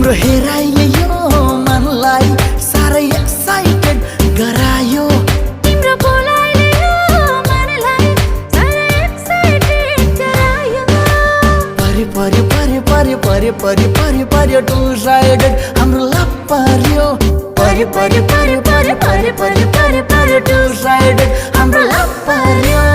तिम्रो हेराइले यो मनलाई साह्रै एक्साइटेड गरायो तिम्रो बोलाइले यो मनलाई साह्रै एक्साइटेड गरायो परे परे परे परे परे परे परे परे टु साइडेड हाम्रो लभ पर्यो परे परे परे परे परे परे परे परे टु साइडेड हाम्रो लभ पर्यो